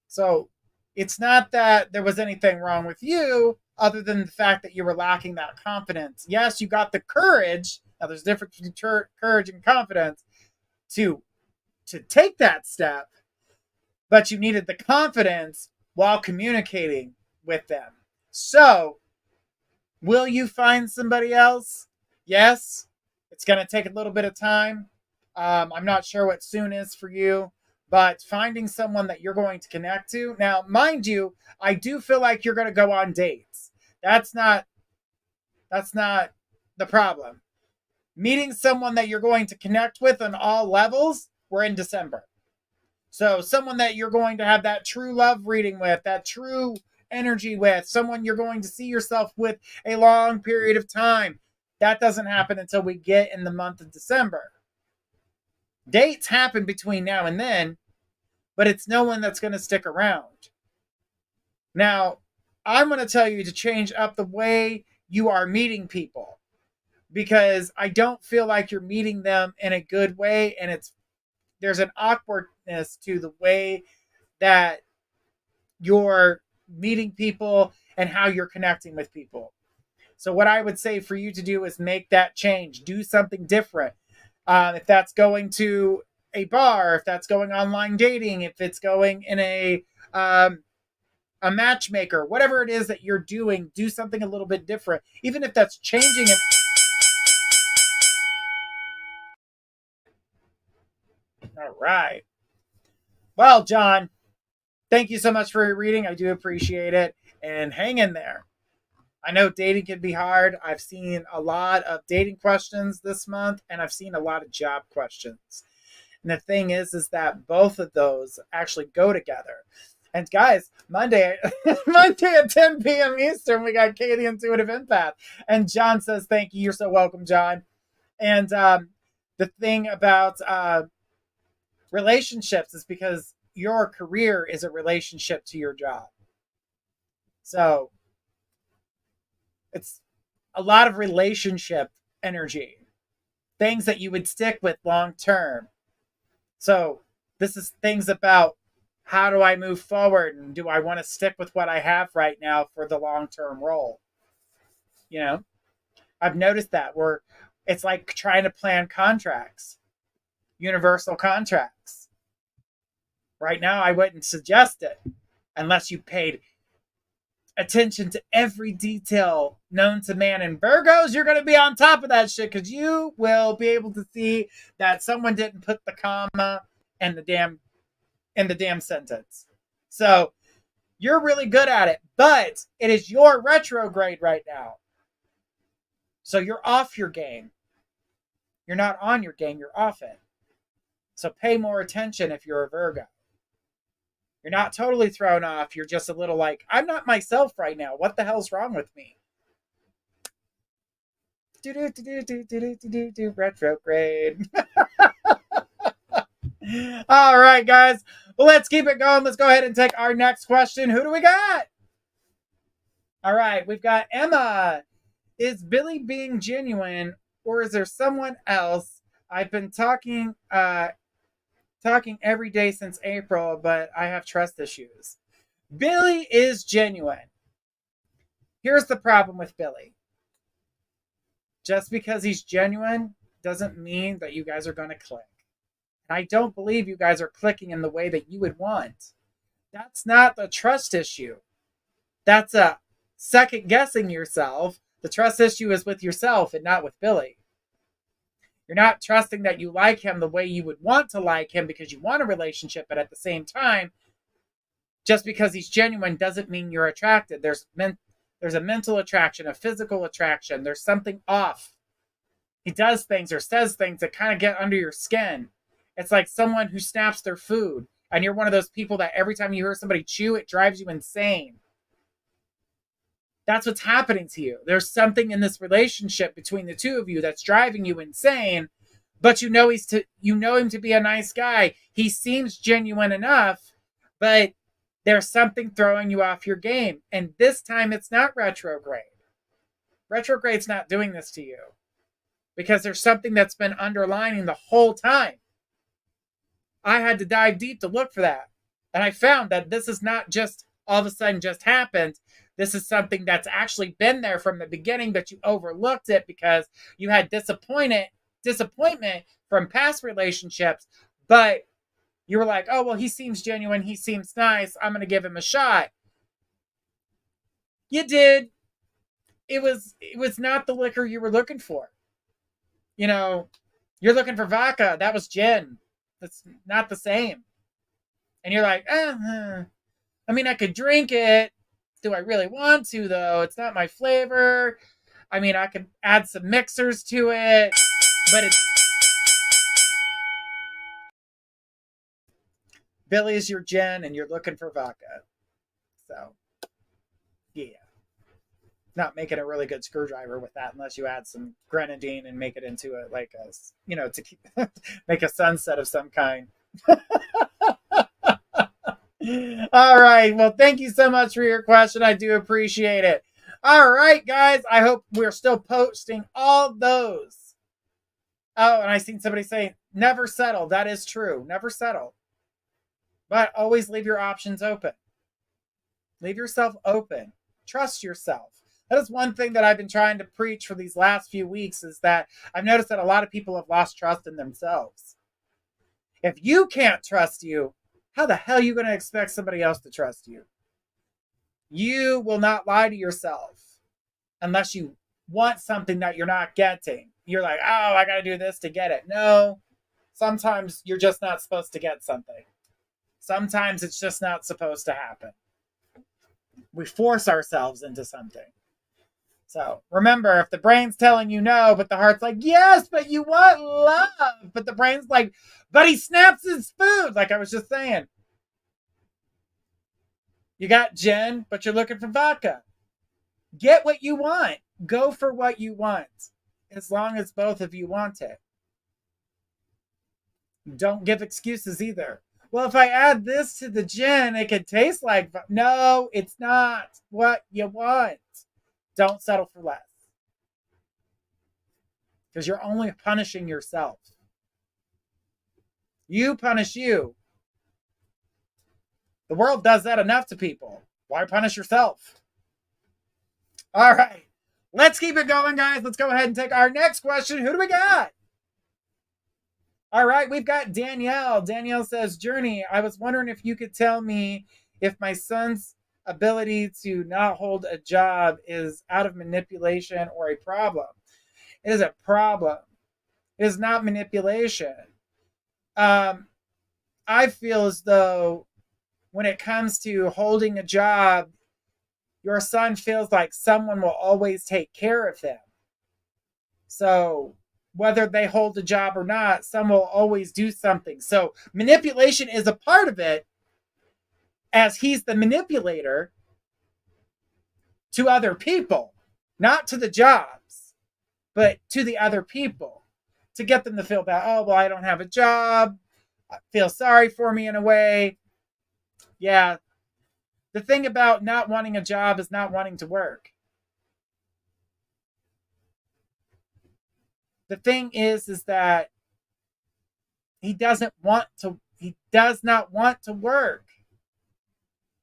So it's not that there was anything wrong with you other than the fact that you were lacking that confidence. Yes, you got the courage. Now there's a difference between courage and confidence to take that step, but you needed the confidence while communicating with them. So will you find somebody else? Yes. It's going to take a little bit of time. I'm not sure what soon is for you, but finding someone that you're going to connect to. Now, mind you, I do feel like you're going to go on dates. That's not the problem. Meeting someone that you're going to connect with on all levels, we're in December. So someone that you're going to have that true love reading with, that true energy with, someone you're going to see yourself with a long period of time. That doesn't happen until we get in the month of December. Dates happen between now and then, but it's no one that's going to stick around. Now, I'm going to tell you to change up the way you are meeting people, because I don't feel like you're meeting them in a good way, and there's an awkwardness to the way that you're meeting people and how you're connecting with people. So what I would say for you to do is make that change. Do something different. If that's going to a bar, if that's going online dating, if it's going in a matchmaker, whatever it is that you're doing, do something a little bit different. Even if that's changing it. All right. Well, John, thank you so much for your reading. I do appreciate it. And hang in there. I know dating can be hard. I've seen a lot of dating questions this month, and I've seen a lot of job questions. And the thing is that both of those actually go together. And guys, Monday at 10 p.m. Eastern, we got Katie Intuitive Empath. And John says, thank you. You're so welcome, John. And the thing about relationships is because your career is a relationship to your job. So it's a lot of relationship energy, things that you would stick with long term. So this is things about how do I move forward, and do I want to stick with what I have right now for the long term role? You know, I've noticed that it's like trying to plan contracts, universal contracts. Right now, I wouldn't suggest it unless you paid attention to every detail known to man. And Virgos, you're going to be on top of that shit, because you will be able to see that someone didn't put the comma in the damn sentence. So you're really good at it, but it is your retrograde right now. So you're off your game. You're not on your game, you're off it. So pay more attention if you're a Virgo. You're not totally thrown off. You're just a little like, I'm not myself right now. What the hell's wrong with me? Retrograde. All right, guys. Well, let's keep it going. Let's go ahead and take our next question. Who do we got? All right, we've got Emma. Is Billy being genuine, or is there someone else? I've been talking talking every day since April, but I have trust issues. Billy is genuine. Here's the problem with Billy. Just because he's genuine doesn't mean that you guys are going to click. And I don't believe you guys are clicking in the way that you would want. That's not the trust issue. That's a second guessing yourself. The trust issue is with yourself and not with Billy. You're not trusting that you like him the way you would want to like him because you want a relationship, but at the same time, just because he's genuine doesn't mean you're attracted. There's a mental attraction, a physical attraction. There's something off. He does things or says things that kind of get under your skin. It's like someone who snaps their food, and you're one of those people that every time you hear somebody chew, it drives you insane. That's what's happening to you. There's something in this relationship between the two of you that's driving you insane, but you know him to be a nice guy. He seems genuine enough, but there's something throwing you off your game. And this time it's not retrograde. Retrograde's not doing this to you because there's something that's been underlining the whole time. I had to dive deep to look for that. And I found that this is not just all of a sudden just happened. This is something that's actually been there from the beginning, but you overlooked it because you had disappointment from past relationships, but you were like, oh, well, he seems genuine. He seems nice. I'm going to give him a shot. You did. It was not the liquor you were looking for. You know, you're looking for vodka. That was gin. That's not the same. And you're like, I mean, I could drink it. Do I really want to, though? It's not my flavor. I mean, I could add some mixers to it, but it's... Billy is your gin, and you're looking for vodka. So, yeah. Not making a really good screwdriver with that unless you add some grenadine and make it into a, like a, you know, to keep, make a sunset of some kind. All right. Well, thank you so much for your question. I do appreciate it. All right, guys. I hope we're still posting all those. Oh, and I seen somebody say, never settle. That is true. Never settle. But always leave your options open. Leave yourself open. Trust yourself. That is one thing that I've been trying to preach for these last few weeks is that I've noticed that a lot of people have lost trust in themselves. If you can't trust you, how the hell are you going to expect somebody else to trust you? You will not lie to yourself unless you want something that you're not getting. You're like, oh, I got to do this to get it. No, sometimes you're just not supposed to get something. Sometimes it's just not supposed to happen. We force ourselves into something. So remember, if the brain's telling you no, but the heart's like, yes, but you want love. But the brain's like, but he snaps his food. Like I was just saying. You got gin, but you're looking for vodka. Get what you want. Go for what you want. As long as both of you want it. Don't give excuses either. Well, if I add this to the gin, it could taste like... No, it's not what you want. Don't settle for less. Because you're only punishing yourself. You punish you. The world does that enough to people. Why punish yourself? All right. Let's keep it going, guys. Let's go ahead and take our next question. Who do we got? All right, we've got Danielle. Danielle says, Journey, I was wondering if you could tell me if my son's ability to not hold a job is out of manipulation or a problem. It is a problem. It is not manipulation. I feel as though when it comes to holding a job, your son feels like someone will always take care of him. So whether they hold a job or not, someone will always do something. So manipulation is a part of it, as he's the manipulator to other people, not to the jobs, but to the other people, to get them to feel bad. Oh, well, I don't have a job. I feel sorry for me in a way. Yeah. The thing about not wanting a job is not wanting to work. The thing is that he doesn't want to He does not want to work.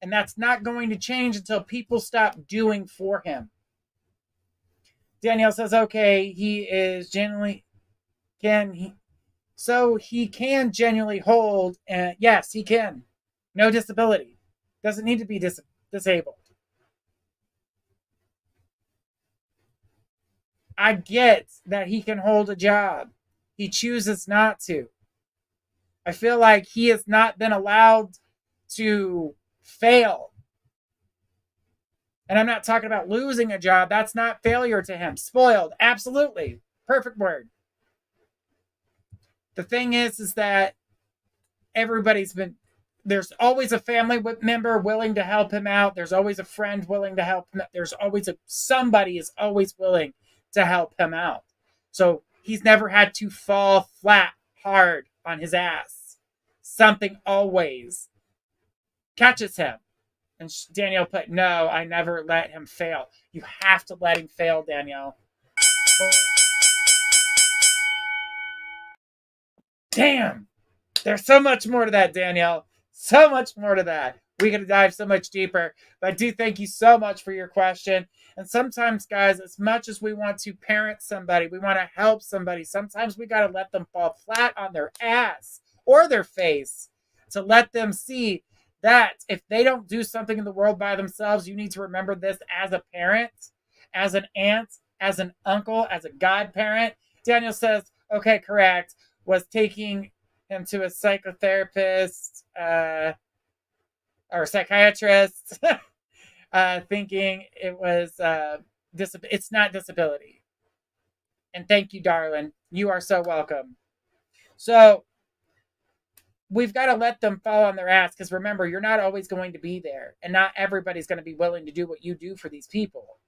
And that's not going to change until people stop doing for him. Danielle says, okay, he is genuinely, he can genuinely hold, and yes, he can. No disability. Doesn't need to be disabled. I get that he can hold a job. He chooses not to. I feel like he has not been allowed to fail. And I'm not talking about losing a job. That's not failure to him. Spoiled. Absolutely. Perfect word. The thing is that there's always a family member willing to help him out. There's always a friend willing to help him out. There's always somebody is always willing to help him out. So he's never had to fall flat hard on his ass. Something always catches him. And Danielle put, no, I never let him fail. You have to let him fail, Danielle. Damn. There's so much more to that, Danielle. So much more to that. We could dive so much deeper. But I do thank you so much for your question. And sometimes, guys, as much as we want to parent somebody, we want to help somebody, sometimes we got to let them fall flat on their ass or their face to let them see that if they don't do something in the world by themselves, you need to remember this as a parent, as an aunt, as an uncle, as a godparent. Daniel says, okay, correct, was taking him to a psychotherapist or psychiatrist, thinking it was it's not disability. And thank you, darling. You are so welcome. So we've got to let them fall on their ass, because remember, you're not always going to be there, and not everybody's going to be willing to do what you do for these people.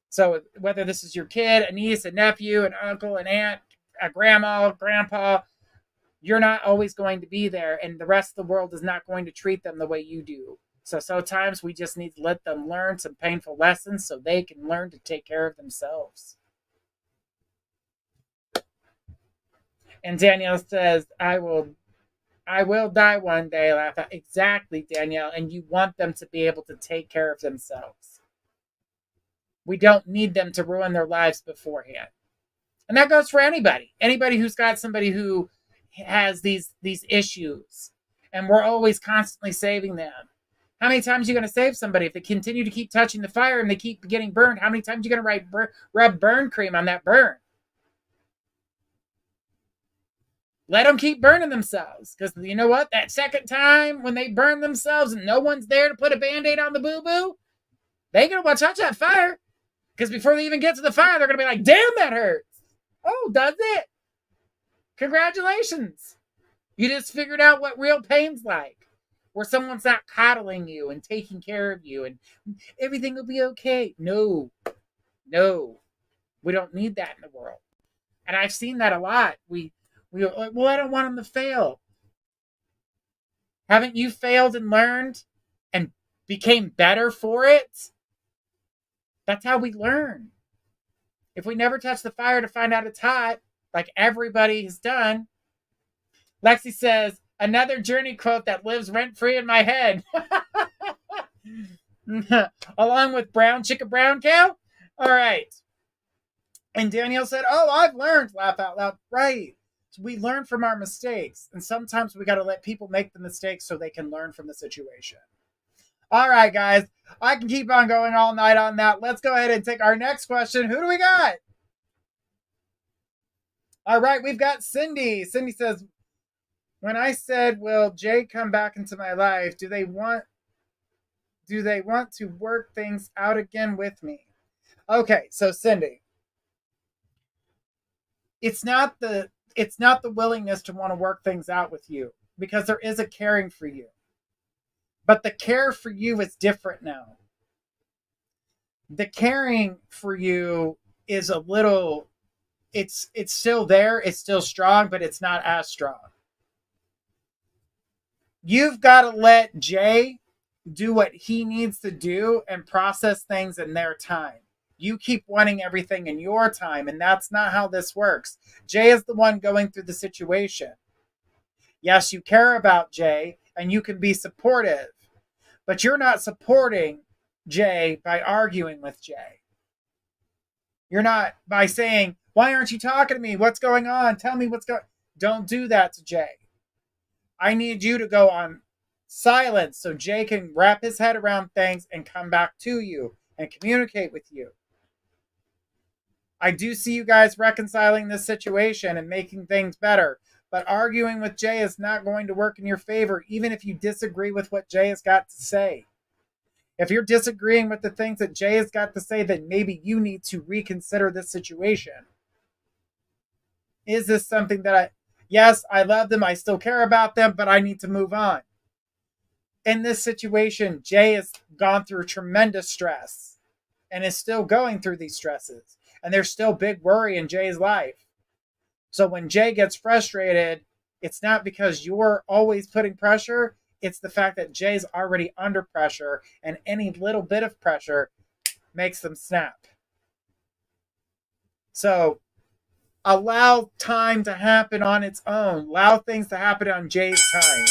So whether this is your kid, a niece, a nephew, an uncle, an aunt, a grandma, grandpa, you're not always going to be there, and the rest of the world is not going to treat them the way you do. So sometimes we just need to let them learn some painful lessons so they can learn to take care of themselves. And Danielle says, I will die one day. Laugh out. Exactly, Danielle. And you want them to be able to take care of themselves. We don't need them to ruin their lives beforehand. And that goes for anybody. Anybody who's got somebody who has these issues. And we're always constantly saving them. How many times are you going to save somebody if they continue to keep touching the fire and they keep getting burned? How many times are you going to rub burn cream on that burn? Let them keep burning themselves. Because you know what? That second time when they burn themselves and no one's there to put a Band-Aid on the boo-boo, they're going to watch out that fire. Because before they even get to the fire, they're going to be like, damn, that hurts. Oh, does it? Congratulations. You just figured out what real pain's like. Where someone's not coddling you and taking care of you and everything will be okay. No. We don't need that in the world. And I've seen that a lot. We like, well, I don't want them to fail. Haven't you failed and learned and became better for it? That's how we learn. If we never touch the fire to find out it's hot, like everybody has done. Lexi says, another journey quote that lives rent-free in my head. Along with brown chicken, brown cow. All right. And Danielle said, oh, I've learned. Laugh out loud. Right. So we learn from our mistakes. And sometimes we got to let people make the mistakes so they can learn from the situation. All right, guys. I can keep on going all night on that. Let's go ahead and take our next question. Who do we got? All right, we've got Cindy. Cindy says, when I said, will Jay come back into my life, do they want to work things out again with me? Okay, so Cindy, it's not the willingness to want to work things out with you, because there is a caring for you. But the care for you is different now. The caring for you is a little, it's still there, it's still strong, but it's not as strong. You've got to let Jay do what he needs to do and process things in their time. You keep wanting everything in your time, and that's not how this works. Jay is the one going through the situation. Yes, you care about Jay and you can be supportive, but you're not supporting Jay by arguing with Jay. You're not by saying, why aren't you talking to me? What's going on? Tell me what's going on. Don't do that to Jay. I need you to go on silence so Jay can wrap his head around things and come back to you and communicate with you. I do see you guys reconciling this situation and making things better, but arguing with Jay is not going to work in your favor, even if you disagree with what Jay has got to say. If you're disagreeing with the things that Jay has got to say, then maybe you need to reconsider this situation. Is this something that yes, I love them, I still care about them, but I need to move on. In this situation, Jay has gone through tremendous stress and is still going through these stresses. And there's still big worry in Jay's life. So when Jay gets frustrated, it's not because you're always putting pressure. It's the fact that Jay's already under pressure, and any little bit of pressure makes them snap. So allow time to happen on its own. Allow things to happen on Jay's time.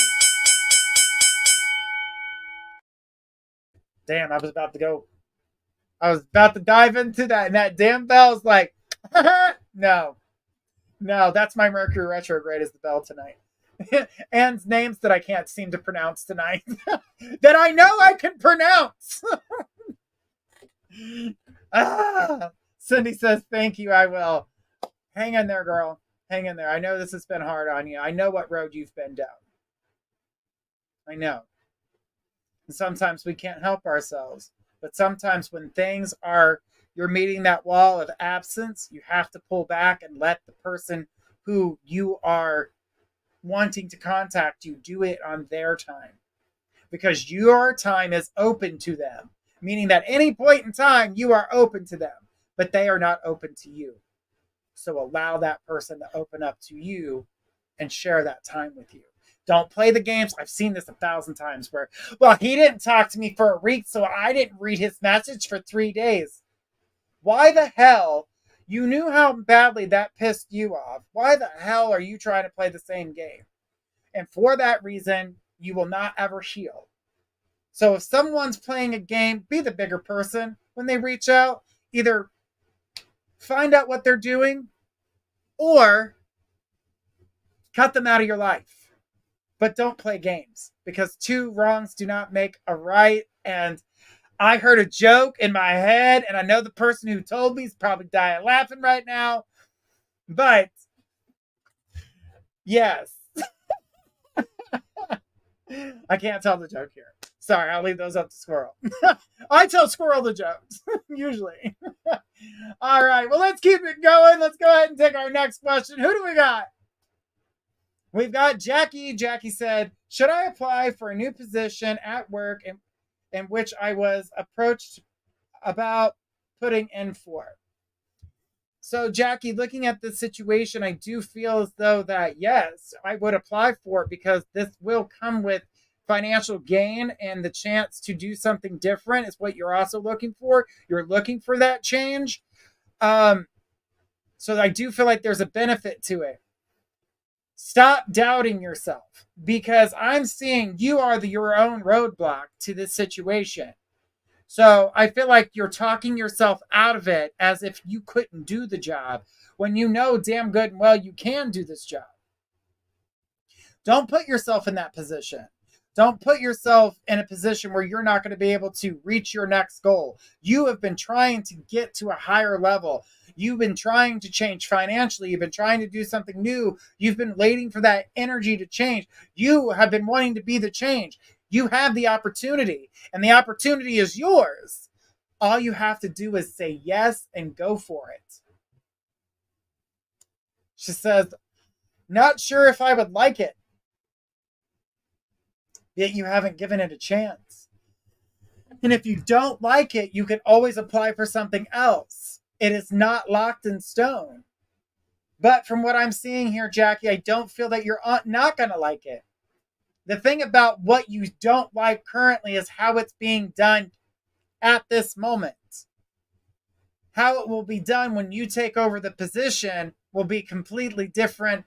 Damn, I was about to dive into that, and that damn bell's like, no, that's my Mercury retrograde is the bell tonight. And names that I can't seem to pronounce tonight that I know I can pronounce. Cindy says, thank you, I will. Hang in there, girl. Hang in there. I know this has been hard on you. I know what road you've been down. I know. And sometimes we can't help ourselves. But sometimes when things are, you're meeting that wall of absence, you have to pull back and let the person who you are wanting to contact you do it on their time. Because your time is open to them. Meaning that any point in time, you are open to them. But they are not open to you. So allow that person to open up to you and share that time with you. Don't play the games. I've seen this 1,000 times where, well, he didn't talk to me for a week, so I didn't read his message for 3 days. Why the hell? You knew how badly that pissed you off. Why the hell are you trying to play the same game? And for that reason, you will not ever heal. So if someone's playing a game, be the bigger person. When they reach out, either find out what they're doing or cut them out of your life. But don't play games, because 2 wrongs do not make a right. And I heard a joke in my head, and I know the person who told me is probably dying laughing right now. But yes, I can't tell the joke here. Sorry, I'll leave those up to Squirrel. I tell Squirrel the jokes, usually. All right, well, let's keep it going. Let's go ahead and take our next question. Who do we got? We've got Jackie. Jackie said, should I apply for a new position at work in which I was approached about putting in for? So, Jackie, looking at this situation, I do feel as though that, yes, I would apply for it, because this will come with financial gain, and the chance to do something different is what you're also looking for. You're looking for that change. So I do feel like there's a benefit to it. Stop doubting yourself, because I'm seeing you are your own roadblock to this situation. So I feel like you're talking yourself out of it as if you couldn't do the job, when you know damn good and well you can do this job. Don't put yourself in that position. Don't put yourself in a position where you're not going to be able to reach your next goal. You have been trying to get to a higher level. You've been trying to change financially. You've been trying to do something new. You've been waiting for that energy to change. You have been wanting to be the change. You have the opportunity, and the opportunity is yours. All you have to do is say yes and go for it. She says, not sure if I would like it. Yet you haven't given it a chance. And if you don't like it, you can always apply for something else. It is not locked in stone. But from what I'm seeing here, Jackie, I don't feel that you're not going to like it. The thing about what you don't like currently is how it's being done at this moment. How it will be done when you take over the position will be completely different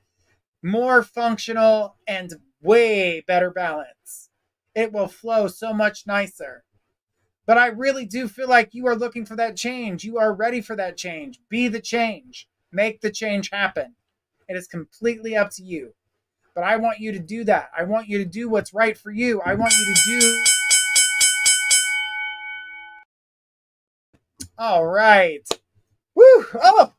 more functional, and way better balance. It will flow so much nicer. But I really do feel like you are looking for that change. You are ready for that change. Be the change. Make the change happen. It is completely up to you. But I want you to do that. I want you to do what's right for you. I want you to do. All right. Woo! Oh,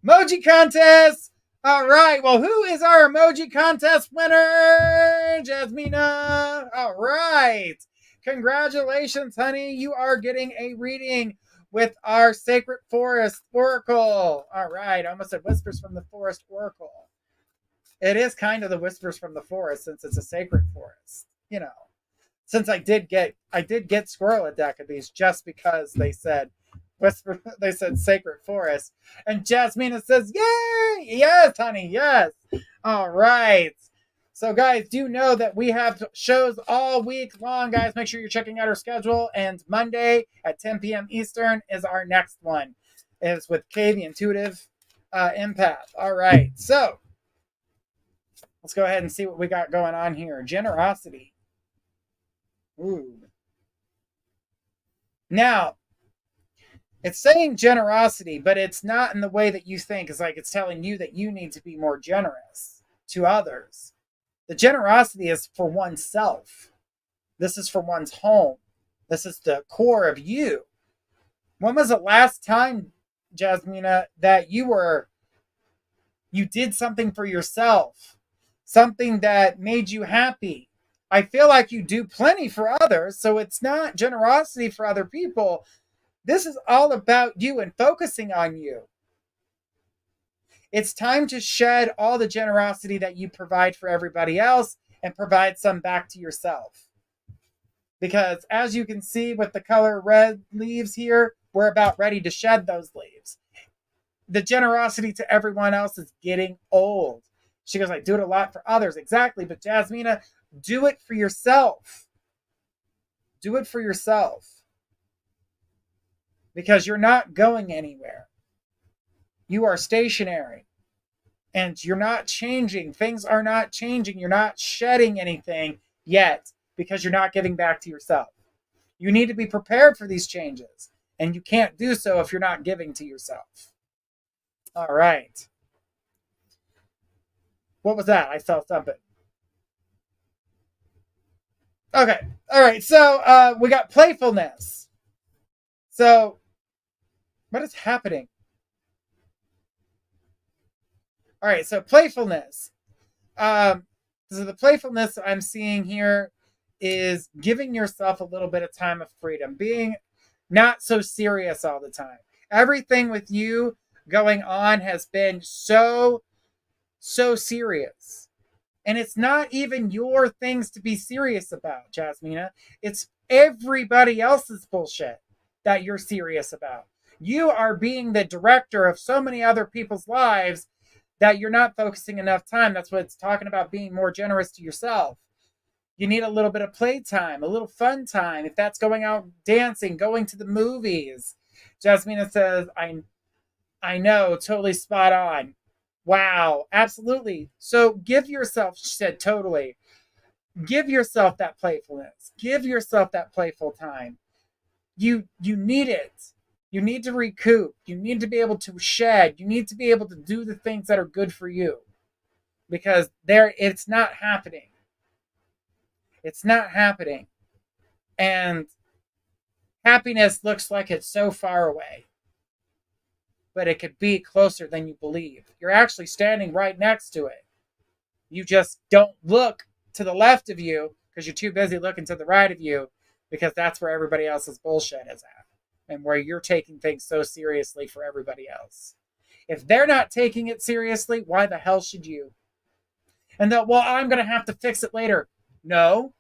emoji contest. All right. Well, who is our emoji contest winner? Jasmina. All right. Congratulations, honey. You are getting a reading with our Sacred Forest Oracle. All right. I almost said Whispers from the Forest Oracle. It is kind of the Whispers from the Forest since it's a sacred forest. You know, since I did get Squirrel a deck of these just because they said Whisper, they said Sacred Forest. And Jasmina says, yay! Yes, honey, yes. All right. So, guys, do know that we have shows all week long, guys. Make sure you're checking out our schedule. And Monday at 10 p.m. Eastern is our next one. It's with Kay, the Intuitive Empath. All right. So, let's go ahead and see what we got going on here. Generosity. Ooh. Now, it's saying generosity, but it's not in the way that you think. It's like it's telling you that you need to be more generous to others. The generosity is for oneself. This is for one's home. This is the core of you. When was the last time, Jasmina, that you did something for yourself? Something that made you happy? I feel like you do plenty for others, so it's not generosity for other people. This is all about you and focusing on you. It's time to shed all the generosity that you provide for everybody else and provide some back to yourself. Because as you can see with the color red leaves here, we're about ready to shed those leaves. The generosity to everyone else is getting old. She goes, I do it a lot for others. Exactly. But Jasmina, do it for yourself. Do it for yourself. Because you're not going anywhere. You are stationary. And you're not changing. Things are not changing. You're not shedding anything yet because you're not giving back to yourself. You need to be prepared for these changes. And you can't do so if you're not giving to yourself. All right. What was that? I saw something. Okay. All right. So we got playfulness. So what is happening? All right. So playfulness. So the playfulness I'm seeing here is giving yourself a little bit of time of freedom, being not so serious all the time. Everything with you going on has been so serious. And it's not even your things to be serious about, Jasmina. It's everybody else's bullshit that you're serious about. You are being the director of so many other people's lives that you're not focusing enough time. That's what it's talking about, being more generous to yourself. You need a little bit of playtime, a little fun time. If that's going out dancing, going to the movies. Jasmina says, I know, totally spot on. Wow, absolutely. So give yourself, she said, totally. Give yourself that playfulness. Give yourself that playful time. You need it. You need to recoup. You need to be able to shed. You need to be able to do the things that are good for you. Because it's not happening. It's not happening. And happiness looks like it's so far away. But it could be closer than you believe. You're actually standing right next to it. You just don't look to the left of you because you're too busy looking to the right of you, because that's where everybody else's bullshit is at and where you're taking things so seriously for everybody else. If they're not taking it seriously, why the hell should you? And well, I'm going to have to fix it later. No,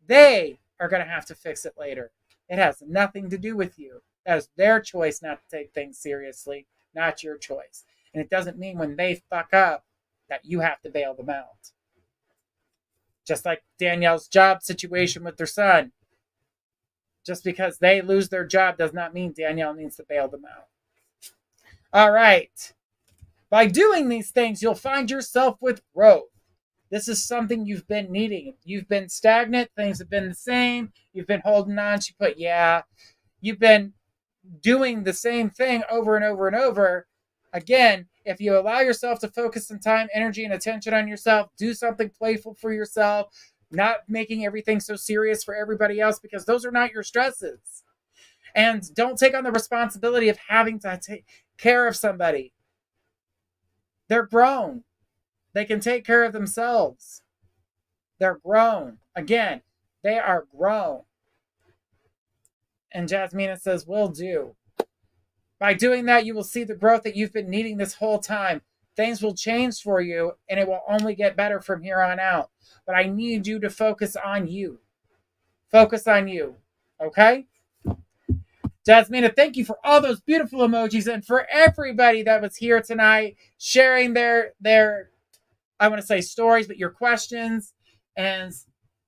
they are going to have to fix it later. It has nothing to do with you. That is their choice not to take things seriously, not your choice. And it doesn't mean when they fuck up that you have to bail them out. Just like Danielle's job situation with their son. Just because they lose their job does not mean Danielle needs to bail them out. All right. By doing these things, you'll find yourself with growth. This is something you've been needing. You've been stagnant. Things have been the same. You've been holding on. She put, yeah. You've been doing the same thing over and over and over. Again, if you allow yourself to focus some time, energy, and attention on yourself, do something playful for yourself, not making everything so serious for everybody else, because those are not your stresses. And don't take on the responsibility of having to take care of somebody. They're grown. They can take care of themselves. They're grown. Again, they are grown. And Jasmina says, will do. By doing that, you will see the growth that you've been needing this whole time. Things will change for you, and it will only get better from here on out. But I need you to focus on you. Focus on you. Okay? Jasmina, thank you for all those beautiful emojis, and for everybody that was here tonight sharing their I want to say stories, but your questions. And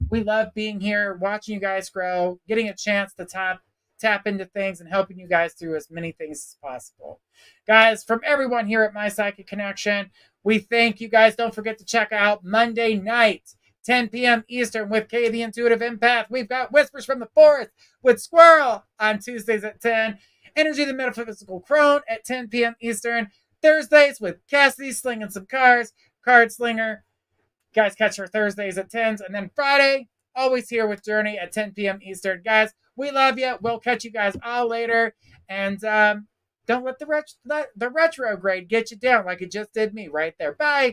we love being here, watching you guys grow, getting a chance to tap into things and helping you guys through as many things as possible. Guys, from everyone here at My Psychic Connection, we thank you guys. Don't forget to check out Monday night, 10 p.m. Eastern with Kay the Intuitive Empath. We've got Whispers from the Forest with Squirrel on Tuesdays at 10. Energy the Metaphysical Crone at 10 p.m. Eastern. Thursdays with Cassidy Slinging Some Cards, Card Slinger. You guys catch her Thursdays at 10. And then Friday, always here with Journey at 10 p.m. Eastern. Guys, we love you. We'll catch you guys all later. And don't let the retrograde get you down like it just did me right there. Bye.